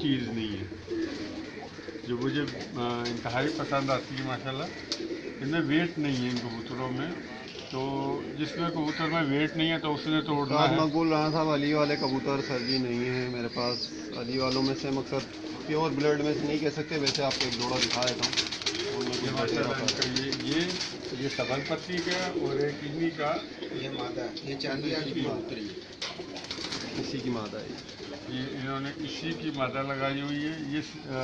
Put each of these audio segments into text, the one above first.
चीज़ नहीं है जो मुझे इंतहाई पसंद आती है माशाल्लाह। इनमें वेट नहीं है इन कबूतरों में, तो जिसमें कबूतर में वेट नहीं है तो उसने तो तो उड़ना आज है। मैं बोल रहा था अली वाले कबूतर सर जी नहीं है मेरे पास। अली वालों में से मकसद प्योर ब्लड में से नहीं कह सकते, वैसे आपको एक जोड़ा दिखा देता हूँ उनमें ये कुछ दशहरा माशाल्लाह फर्क इनका ये सबल पत्ती का और एक इन्हीं का ये मादा है, ये चांदी वाली इसी कबूतरी है। इसी की मादा है। ये इन्होंने इसी की मादा लगाई हुई है। ये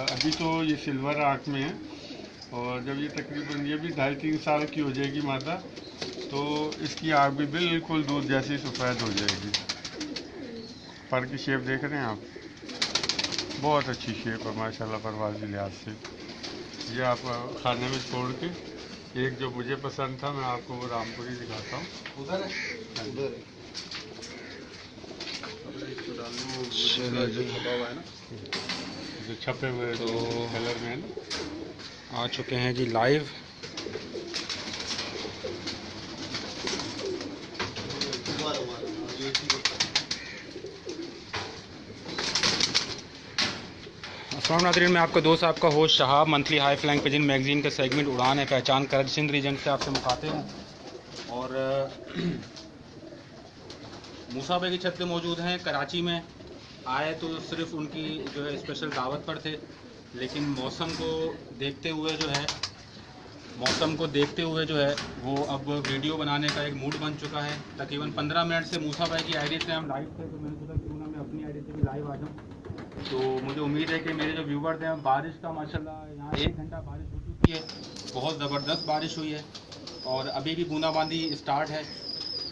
अभी तो ये सिल्वर आँख में है, और जब ये तकरीबन ये भी 2.5-3 साल की हो जाएगी मादा, तो इसकी आँख भी बिल्कुल दूध जैसी सफ़ेद हो जाएगी। पर की शेप देख रहे हैं आप, बहुत अच्छी शेप है माशाल्लाह परवाज़ी लिहाज से। ये आप खाने में छोड़ के एक जो मुझे पसंद था मैं आपको वो रामपुरी दिखाता हूँ। उधर है, उधर है। चलो जी, छपा हुआ है ना, जो छपे हुए तो कलर में है ना। आ चुके हैं जी लाइव। अस्सलाम नाज़रीन, मैं आपका दोस्त आपका host Shahab monthly high flying pigeon magazine के सेगमेंट उड़ान है पहचान कर सिंध रीजन से आपसे मुखातिब हूँ। और मूसा भाई की छत पे मौजूद हैं। कराची में आए तो सिर्फ उनकी जो है स्पेशल दावत पर थे, लेकिन मौसम को देखते हुए जो है वो अब वीडियो बनाने का एक मूड बन चुका है। तकरीबन 15 मिनट से मूसा भाई की आईडी से हम लाइव थे, तो मैंने सोचा क्यों ना मैं अपनी आईडी से भी लाइव आ जाऊँ। तो मुझे उम्मीद है कि मेरे जो व्यूवर्स हैं, बारिश का माशाल्लाह यहाँ 1 घंटा बारिश हो चुकी है, बहुत ज़बरदस्त बारिश हुई है और अभी भी बूंदाबांदी स्टार्ट है।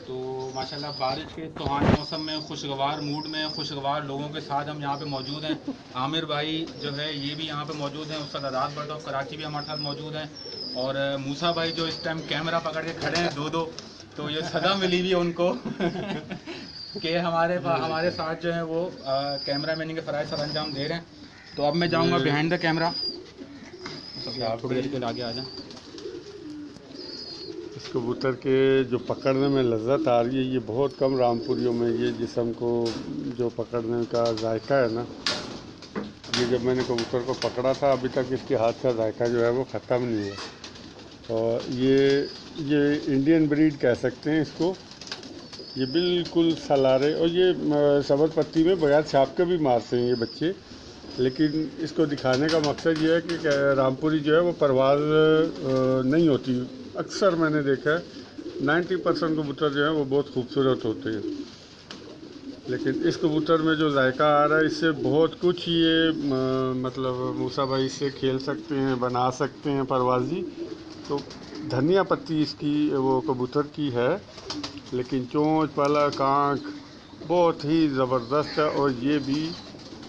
तो माशाल्लाह बारिश के सुहाने मौसम में खुशगवार मूड में खुशगवार लोगों के साथ हम यहाँ पे मौजूद हैं। आमिर भाई जो है ये भी यहाँ पे मौजूद हैं, उसका आज़ाद बर्ड ऑफ कराची भी हमारे साथ मौजूद हैं। और मूसा भाई जो इस टाइम कैमरा पकड़ के खड़े हैं दो, तो ये सदा मिली हुई है उनको कि हमारे साथ जो है वो कैमरा मैनिंग के फ़राइज़ सर अंजाम दे रहे हैं। तो अब मैं जाऊँगा बिहाइंड द कैमरा। आप थोड़ी देर के लिए आगे आ जाएँ। इस कबूतर के जो पकड़ने में लज्जत आ रही है, ये बहुत कम रामपुरियों में ये जिस्म को जो पकड़ने का जायका है ना, ये जब मैंने कबूतर को पकड़ा था अभी तक इसके हाथ का जायका जो है वो ख़त्म नहीं हुआ। और ये इंडियन ब्रीड कह सकते हैं इसको। ये बिल्कुल सलारे, और ये सबज पत्ती में बगैर छाप के भी मारते हैं ये बच्चे। लेकिन इसको दिखाने का मकसद ये है कि रामपुरी जो है वो परवाज़ नहीं होती। अक्सर मैंने देखा है 90% कबूतर जो है वो बहुत खूबसूरत होते हैं, लेकिन इस कबूतर में जो जायका आ रहा है इससे बहुत कुछ ये मतलब मूसा भाई इससे खेल सकते हैं, बना सकते हैं परवाज़ी। तो धनिया पत्ती इसकी वो कबूतर की है, लेकिन चोंच पलक आँख बहुत ही ज़बरदस्त है, और ये भी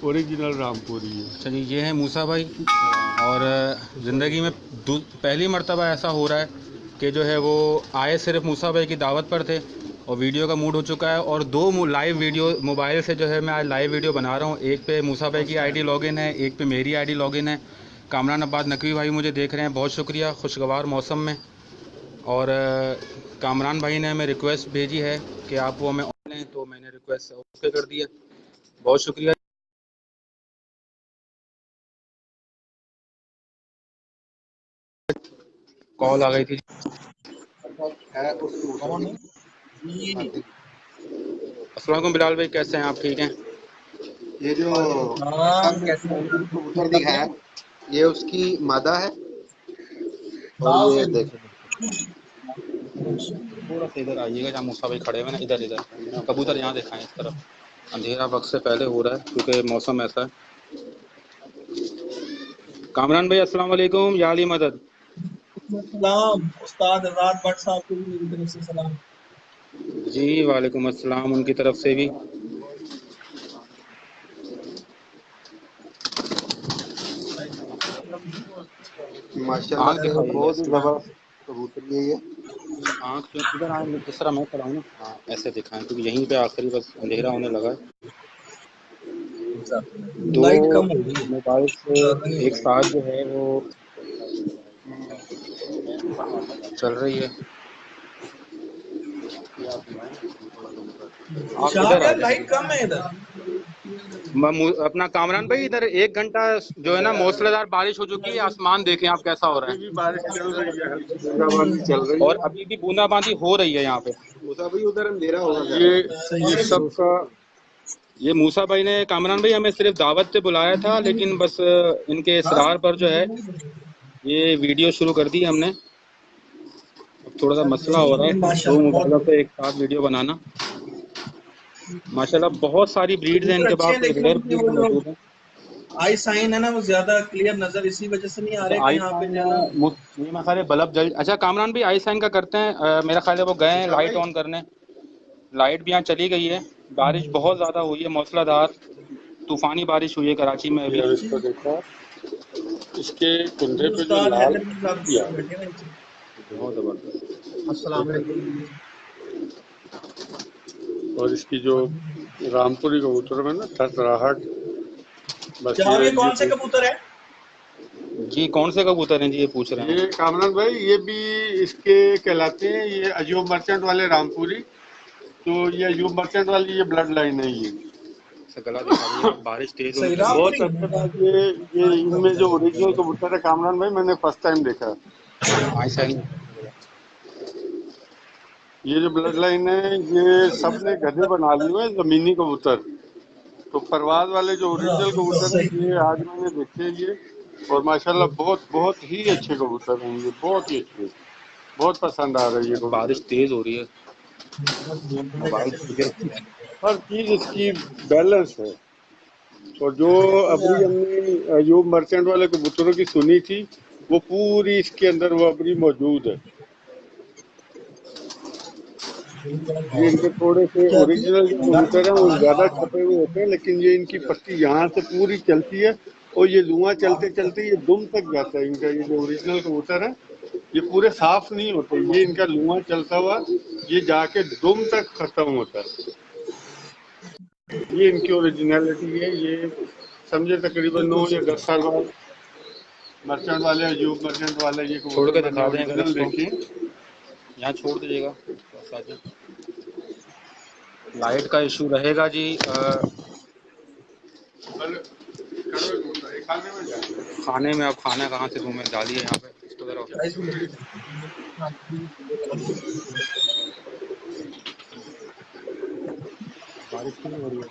ओरिजिनल रामपुरी है। चलिए, ये है मूसा भाई। और ज़िंदगी में पहली मर्तबा ऐसा हो रहा है कि जो है वो आए सिर्फ मूसा भाई की दावत पर थे और वीडियो का मूड हो चुका है। और 2 लाइव वीडियो मोबाइल से जो है मैं आज लाइव वीडियो बना रहा हूँ। एक पे मूसा भाई की आईडी लॉगिन है, एक पे मेरी आईडी लॉगिन है। कामरान अब्बास नकवी भाई मुझे देख रहे हैं, बहुत शुक्रिया खुशगवार मौसम में। और कामरान भाई ने हमें रिक्वेस्ट भेजी है कि आप वो हमें ऑन लें, तो मैंने रिक्वेस्ट ओके कर दिया, बहुत शुक्रिया। कॉल आ गई थी। है उस कबूतर की। अस्सलाम वालेकुम बिलाल भाई, कैसे हैं आप? ठीक हैं? ये जो कबूतर दिखा है, ये उसकी मादा है। और ये देखो, थोड़ा सा इधर आइएगा जहाँ मूसा भाई खड़े हुए ना, इधर इधर कबूतर यहाँ दिखाएं इस तरफ। अंधेरा वक्त से पहले हो रहा है क्योंकि मौसम ऐसा है। कामरान भाई अस्सलाम वालेकुम, या अली मदद। सलाम उस्ताद आजाद भट्ट साहब को भी मेरी तरफ से सलाम। जी वालेकुम अस्सलाम उनकी तरफ से भी। माशाल्लाह आँख से दिखाइएगा बहुत ही इसकी। जबरदस्त कबूतर है ये। आँख जो इधर आए, जिस तरह मैं खड़ा हूँ ना, हाँ ऐसे दिखाएं क्योंकि यहीं पे आखिरी बस अंधेरा होने लगा है। दो लाइट कम हो गई मोबाइल से है। एक साथ जो है वो चल रही है। आप शाह इधर आ यार जाएं। लाइट कम है इधर। अपना कामरान भाई इधर 1 घंटा जो है ना मूसलाधार बारिश हो चुकी है, आसमान देखें आप कैसा हो रहा अभी भी है, बारिश चल रही है, हल्की बूंदाबांदी चल रही और है। अभी भी बूंदाबांदी हो रही है यहाँ पे। मूसा भाई उधर अंधेरा होगा क्या? ये सब का ये मूसा भाई ने, कामरान भाई हमें सिर्फ दावत पे बुलाया था, लेकिन बस इनके इसरार पर जो है ये वीडियो शुरू कर दी हमने। अब थोड़ा सा मसला हो रहा है दो माशाल्लाह मोबाइलों बहुत पे एक साथ वीडियो बनाना। माशाल्लाह बहुत सारी ब्रीड्स हैं कबूतर इनके अच्छे पास, हैं, तो लेकिन रेयर उनकी ब्रीड वो जो मौजूद है। आई साइन है ना वो ज्यादा क्लियर नजर इसी वजह से नहीं आ रहे अच्छा कि आई यहाँ पे साइन जो है ना। ये मसाले बल्ब जल। अच्छा कामरान भाई आई साइन का करते हैं, मेरा ख्याल है वो गए हैं लाइट ऑन करने, लाइट भी यहाँ चली गई है। बारिश बहुत ज्यादा हुई है, मूसलाधार तूफानी बारिश हुई है कराची में ये अभी। अब इसको देखो, इसके कुंधे ये पे जो उस्ताद लाल हैदर भी साहब किया बैठे हैं नीचे। बहुत जबरदस्त। अस्सलाम वालेकुम। और इसकी जो रामपुरी कबूतर में ना थरथराहट, बस जनाब ये कौन से ये कबूतर है? जी कौन से कबूतर हैं जी, ये पूछ रहे हैं। ये कामरान भाई ये भी इसके कहलाते हैं, ये अयूब मर्चेंट वाले रामपुरी। तो ये अयूब मर्चेंट वाली ये ब्लड लाइन है ये। अच्छा गला दिखा दीजिए आप, बारिश तेज होने सही लगी है। बहुत रामपुरी। अच्छा था ये इनमें जो ओरिजिनल कबूतर है कामरान भाई, मैंने फर्स्ट टाइम देखा। आई साइन ये जो ब्लड लाइन है ये सबने गधे बना लिए हैं जमीनी कबूतर। तो परवाज वाले जो ओरिजिनल कबूतर सही। है ये आज मैंने देखे हैं ये, और माशाल्लाह बहुत बहुत ही अच्छे कबूतर हैं ये, बहुत ही अच्छे, बहुत पसंद आ रही है बारिश कबूतर। तेज हो रही है, मोबाइल गिर रही है। हर चीज इसकी बैलेंस है। और जो अबरी हमने अयूब मर्चेंट वाले कबूतरों की सुनी थी, वो पूरी इसके अंदर वो अबरी मौजूद है। ये इनके थोड़े से ओरिजिनल जो कबूतर हैं वो ज्यादा छपे हुए होते हैं, लेकिन ये इनकी पट्टी यहाँ से पूरी चलती है, और ये धुआं चलते चलते ये दुम तक जाता है। इनका ये जो ओरिजिनल कबूतर है ये पूरे साफ नहीं होते, ये इनका धुआं चलता हुआ ये जाके दुम तक खत्म होता है। ये इनकी ओरिजिनलिटी है। ये समझे तकरीबन 9 या 10 साल बाद मर्चेंट वाले, अयूब मर्चेंट वाले ये छोड़ कबूतर के मैंने दिखा दें अगर ओरिजिनल इसको, देखे। यहाँ छोड़ दीजिएगा। लाइट का इशू रहेगा जी, खाने में, अब खाना कहाँ से दूँ मैं, डालिए यहाँ पे इसको जरा। बारिश क्यों हो रही है,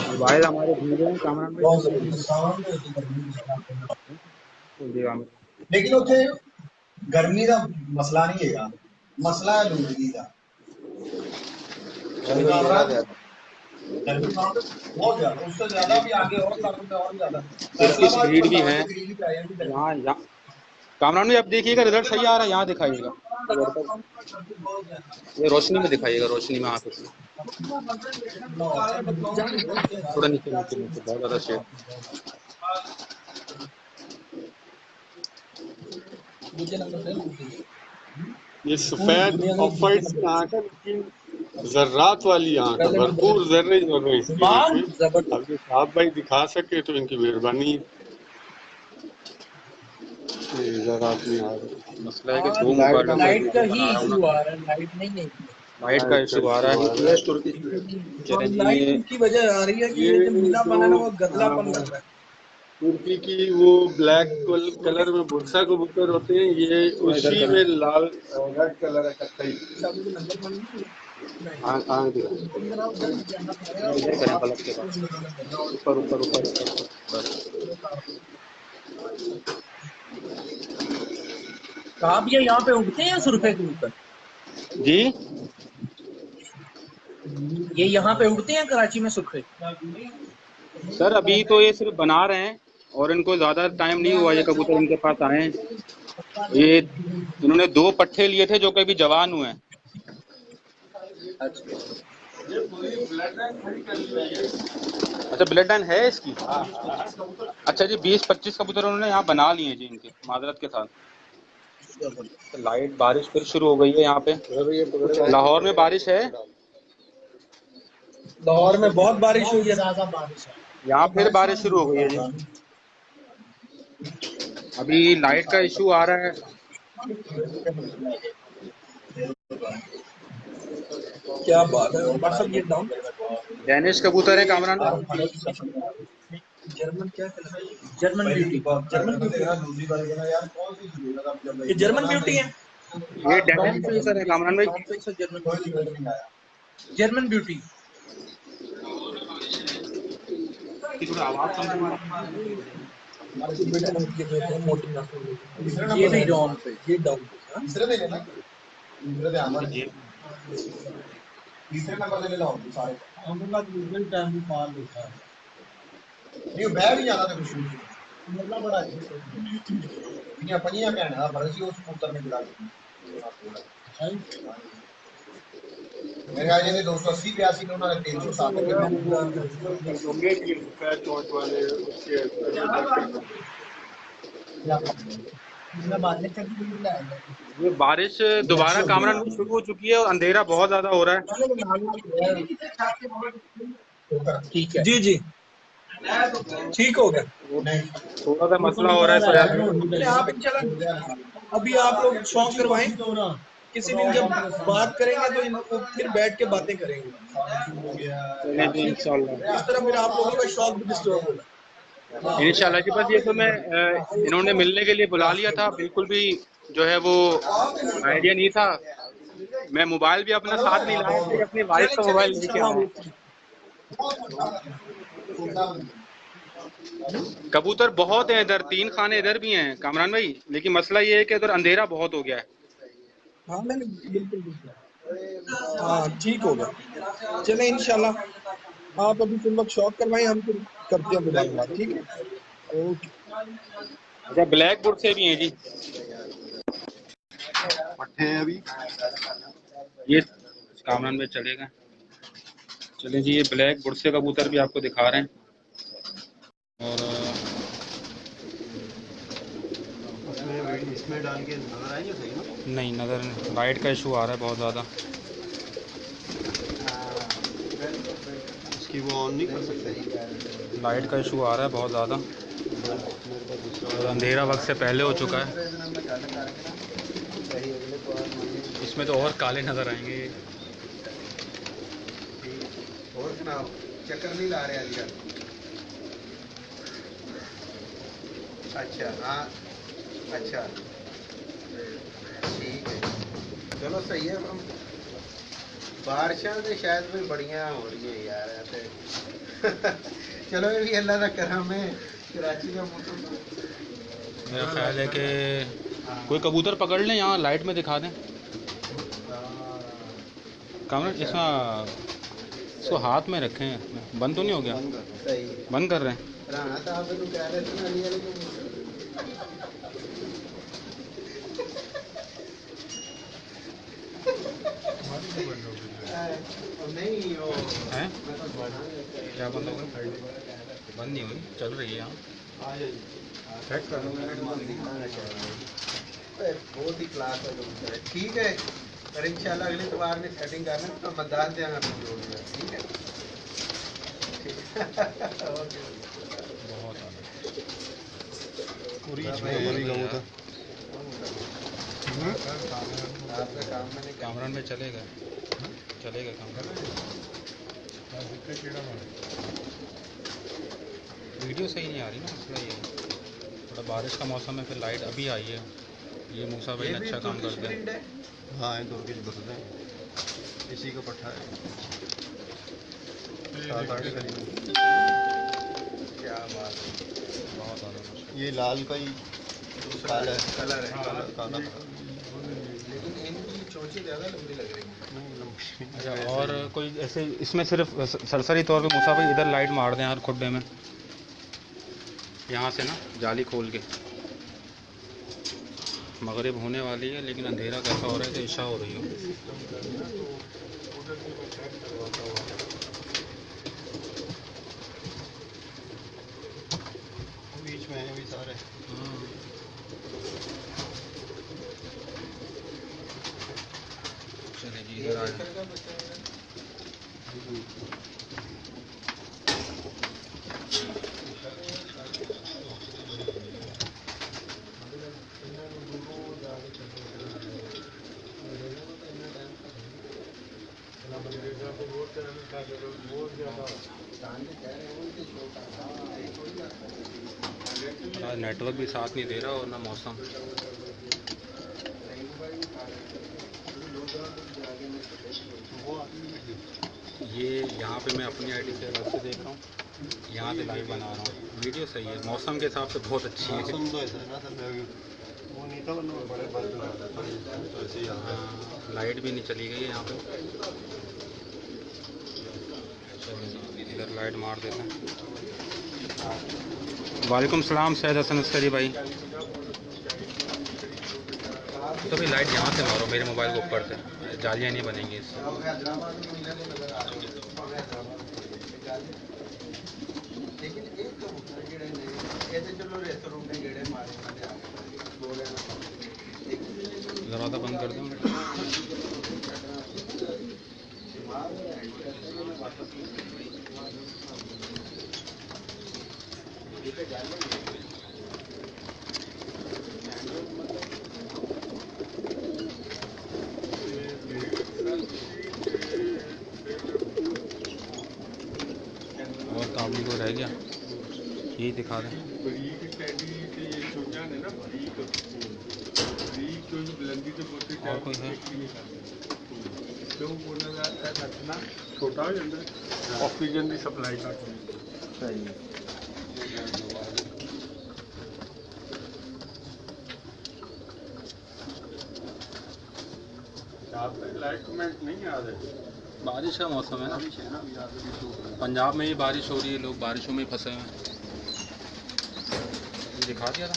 मोबाइल हमारे धीरे हैं कामरान भाई, बहुत तेज है। लेकिन उत्थे गर्मी का मसला नहीं है, मसला है लूडगी का। गर्मी वहाँ पे बहुत ज्यादा, उससे ज्यादा भी आगे और सालों में और ज्यादा। तुर्किश फैसलाबाद ब्रीड भी पंजाब हैं में ग्रीन पे आया भी यहाँ। यहाँ कामरान भाई अब देखिएगा रिजल्ट सही आ रहा है, यहाँ दिखाइएगा, ये रोशनी में दिखाइएगा, रोशनी में आके थोड़ा नीचे नीचे नीचे, बहुत ज्यादा शेड। ये सफेद ऑफ वाइट सी आंख है, लेकिन जर्रात वाली आंख है, भरपूर जर्रे जर्रे इसकी आंख है। अब ये साहब भाई दिखा सके तो इनकी मेहरबानी है। ये जर्रात में आ रही मसला है कि दो मोबाइलों में लाइट का वीडियो ही बना रहा हूँ इशू ना, आ रहा है, लाइट नहीं है। लाइट का इशू आ रहा है। ये तुर्की चलें जी, लाइट की वजह आ रही है कि ये जो नीलापन है ना वो गदलापन लग रहा है। तुर्की की वो ब्लैक कलर में बुरसा कबूतर होते हैं, ये उसी में लाल रेड कलर है कत्थई। आँख दिखा, इधर करें पलक के पास, ऊपर ऊपर ऊपर ऊपर बस। आप ये यहाँ पे उगते हैं सुरखे कबूतर? जी ये यहाँ पे उगते हैं कराची में सुरखे? सर अभी तो ये सिर्फ बना रहे हैं, और इनको ज़्यादा टाइम नहीं हुआ ये कबूतर इनके पास आए हैं। ये इन्होंने 2 पट्ठे लिए थे जो कि अभी जवान हुए हैं। अच्छा ब्लड लाइन है इसकी। अच्छा जी 20-25 कबूतर उन्होंने यहाँ बना लिए जी इनके, माजरत के साथ। लाइट बारिश फिर शुरू हो गई है यहाँ पे, लाहौर में बारिश है, लाहौर में बहुत बारिश हुई है। यहाँ फिर बारिश शुरू हो गई है जी। अभी लाइट का इशू आ रहा है। क्या बात है। और सब ये डाउन डेनिश कबूतर है कामरान और भाई। जर्मन क्या कहलाता है? German beauty. जर्मन ब्यूटी, ये जर्मन ब्यूटी है। ये डेनिश फिल्सर है कामरान भाई। German German beauty. की थोड़ा आवाज कम से ये भी डाउन पे, ये डाउन पे। हाँ? ये तीसरे नंबर पे ले लो सारे हमका गूगल टाइम भी पार लिखा है नहीं बैठ ही जाना था कुछ मतलब बड़ा है इन्हें पनिया कहना है भरसी उस कबूतर ने गिरा मेरे आज ने 280 82 ने उन्होंने 307 ये बारिश दोबारा कामरान भाई शुरू हो चुकी है और अंधेरा बहुत ज्यादा हो रहा है। ठीक है जी जी ठीक हो गया थोड़ा सा मसला हो रहा है सोयाबीन। आप अभी आप लोग शौक करवाएं किसी दिन जब बात करेंगे तो इनको फिर बैठ के बातें करेंगे चलिए जी इंशाल्लाह। इस तरह फिर आप लोगों का शौक भी डिस्टर्ब होगा इंशाल्लाह जी। बस ये तो मैं इन्होंने मिलने के लिए बुला लिया था, बिल्कुल भी जो है वो आइडिया नहीं था। मैं मोबाइल भी अपना साथ नहीं लाया था, अपनी वाइफ का मोबाइल लेके आया। कबूतर बहुत हैं इधर, 3 खाने इधर भी हैं कामरान भाई, लेकिन मसला ये है कि उधर अंधेरा बहुत हो गया है। हाँ मैंने बिल्कुल बिल्कुल हाँ ठीक होगा चले इंशाल्लाह आप अभी फिर लोग शौक करवाएं हम फिर करते हैं दोबारा बात ठीक है ओके अच्छा ब्लैक बोर्ड से भी हैं जी पट्टे हैं अभी ये कामरान में चलेगा। चलें जी, ये ब्लैक बुरसे कबूतर भी आपको दिखा रहे हैं। और इसमें डाल के नजर आएंगे सही ना नहीं नज़र लाइट का इशू आ रहा है बहुत ज़्यादा। इसकी वो ऑन नहीं कर सकते लाइट का इशू आ रहा है बहुत ज़्यादा और अंधेरा वक्त से पहले हो चुका है। इसमें तो और काले नज़र आएंगे। और सुनाओ चक्कर नहीं ला रहे अलीगढ़ अच्छा हाँ अच्छा ठीक है चलो सही है हम बारिशां तो शायद भी बढ़िया हो रही है यार ऐसे चलो ये भी अल्लाह का करम है कराची का मौसम मेरा ख्याल है कि कोई कबूतर पकड़ लें, यहाँ लाइट में दिखा दें। कामरान इसको हाथ में रखें, बंद तो नहीं हो गया? सही बंद कर रहे हैं। राणा साहब ने कह रहे थे अली वाले को नहीं वो हैं क्या बंद हो गया? बंद नहीं हुई, चल रही है यहाँ। बहुत ही क्लास है ठीक है और इंशाल्लाह अगली बार में सेटिंग करना तो मतदान देंगे तो जोड़ दिया ठीक है आपका काम मैंने कामरान में चलेगा कामरान। वीडियो सही नहीं आ रही ना, मसला ये है। थोड़ा बारिश का मौसम है, फिर लाइट अभी आई है। ये मूसा भाई ने अच्छा काम करते हैं। हाँ ये दो किस बस है इसी का पट्टा है 7-8 करीब क्या बात है बहुत ज़्यादा मुश्किल। ये लाल का ही काला है कलर है काला लेकिन इनकी चोंची ज़्यादा लंबी लग रही है। अच्छा, और कोई ऐसे इसमें सिर्फ सरसरी तौर पे मूसा भाई इधर लाइट मार दें हर खुड्डे में, यहाँ से ना जाली खोल के। मगरिब होने वाली है लेकिन अंधेरा कैसा हो रहा है कि इशा हो रही हो। बीच में है भी सारे चले जी इधर आ जाए। नेटवर्क भी साथ नहीं दे रहा और ना मौसम। ये यहाँ पे मैं अपनी आईडी से अलग से देख रहा हूँ, यहाँ से लाइव बना रहा हूँ। वीडियो सही है, मौसम के हिसाब से बहुत अच्छी है। मौसम तो ऐसा है ना सर, मैं वो नहीं था वरना बड़े बल्ब लगा देता हूँ, तो ऐसे ही आता है। हाँ, लाइट भी नहीं चली गई है यहाँ पे। चलिए इधर लाइट मार देते हैं। वालेकुम सलाम सैयद हसन अस्करी भाई। तो भाई लाइट यहाँ से मारो मेरे मोबाइल के ऊपर से, जालियाँ नहीं बनेंगी इससे। लेकिन एक कबूतर जेड़े ने ये ते चलो रेस्टोरेंट में गेड़े मारे बोले ना दरवाज़ा बंद कर दूँ। और काबुल को रह गया, यही दिखा दें। बरीक टैडी ते ये छोटा है ना, बरीक कोई बुलंदी तो बहुत ही और कोई है? क्यों बोलना जाता है रखना छोटा हो जाता है, ऑक्सीजन की सप्लाई का सही है। लाइट में नहीं आ रहे। बारिश का मौसम है ना, पंजाब में ही बारिश हो रही है, लोग बारिशों में ही फंसे हुए हैं। ये दिखा दिया था।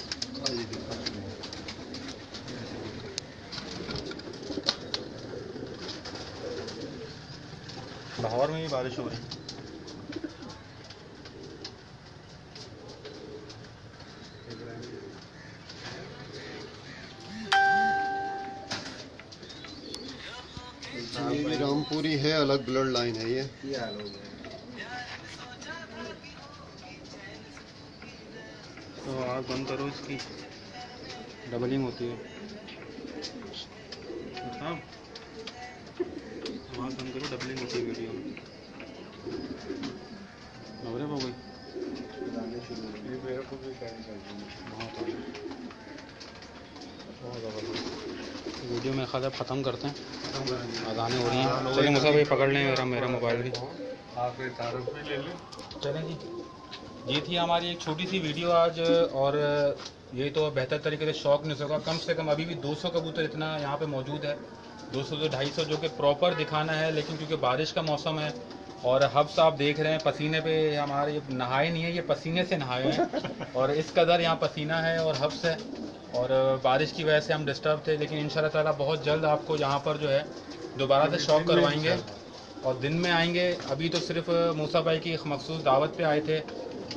लाहौर में भी बारिश हो रही है। ये भी रामपुरी है, अलग ब्लड लाइन है ये। हाल हो गया। तो आग बंद करो, इसकी डबलिंग होती है। साहब आग बंद करो, डबलिंग होती है वीडियो में। नवरे हो गई मेरे को भी टाइम कर वीडियो में खासा ख़त्म करते हैं, अज़ानें हो रही हैं। चलिए मुसा भाई पकड़ लें मेरा मोबाइल भी। आप तारुफ भी ले लें। चलें जी, ये थी हमारी एक छोटी सी वीडियो आज। और ये तो बेहतर तरीके से शौक नहीं होगा, कम से कम अभी भी 200 कबूतर इतना यहाँ पे मौजूद है, 200 से 250 जो कि प्रॉपर दिखाना है। लेकिन क्योंकि बारिश का मौसम है और हब्स आप देख रहे हैं पसीने पे, हमारे नहाए नहीं है, ये पसीने से नहाए हैं। और इस कदर यहाँ पसीना है और हब्स है, और बारिश की वजह से हम डिस्टर्ब थे। लेकिन इंशाल्लाह ताला बहुत जल्द आपको यहाँ पर जो है दोबारा से शौक करवाएंगे और दिन में आएंगे। अभी तो सिर्फ मूसा भाई की एक मखसूस दावत पे आए थे,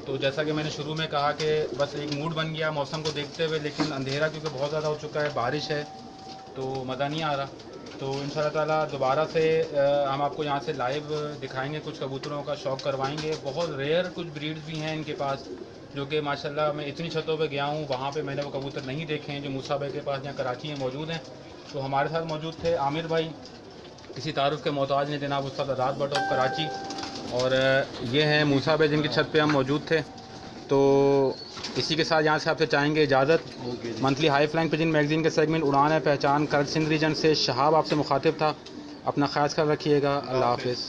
तो जैसा कि मैंने शुरू में कहा कि बस एक मूड बन गया मौसम को देखते हुए। लेकिन अंधेरा क्योंकि बहुत ज़्यादा हो चुका है, बारिश है, तो मज़ा नहीं आ रहा। तो इंशाल्लाह ताला दोबारा से हम आपको यहाँ से लाइव दिखाएंगे, कुछ कबूतरों का शौक करवाएंगे। बहुत रेयर कुछ ब्रीड्स भी हैं इनके पास, जो कि माशाल्लाह मैं इतनी छतों पे गया हूँ, वहाँ पे मैंने वो कबूतर नहीं देखे हैं जो मूसा भाई के पास यहाँ कराची में मौजूद हैं। तो हमारे साथ मौजूद थे आमिर भाई, किसी तारुफ के मोहताज ने, जनाब उस्ताद आज़ाद भट्ट ऑफ कराची, और ये हैं मूसा भाई जिनकी छत पे हम मौजूद थे। तो इसी के साथ यहाँ से आपसे चाहेंगे इजाज़त। Monthly high flying pigeon magazine के सेगमेंट उड़ान है पहचान, करत सिंध रीजन से शहाब आपसे मुखातिब था। अपना ख्याल रखिएगा। अल्लाह हाफिज़।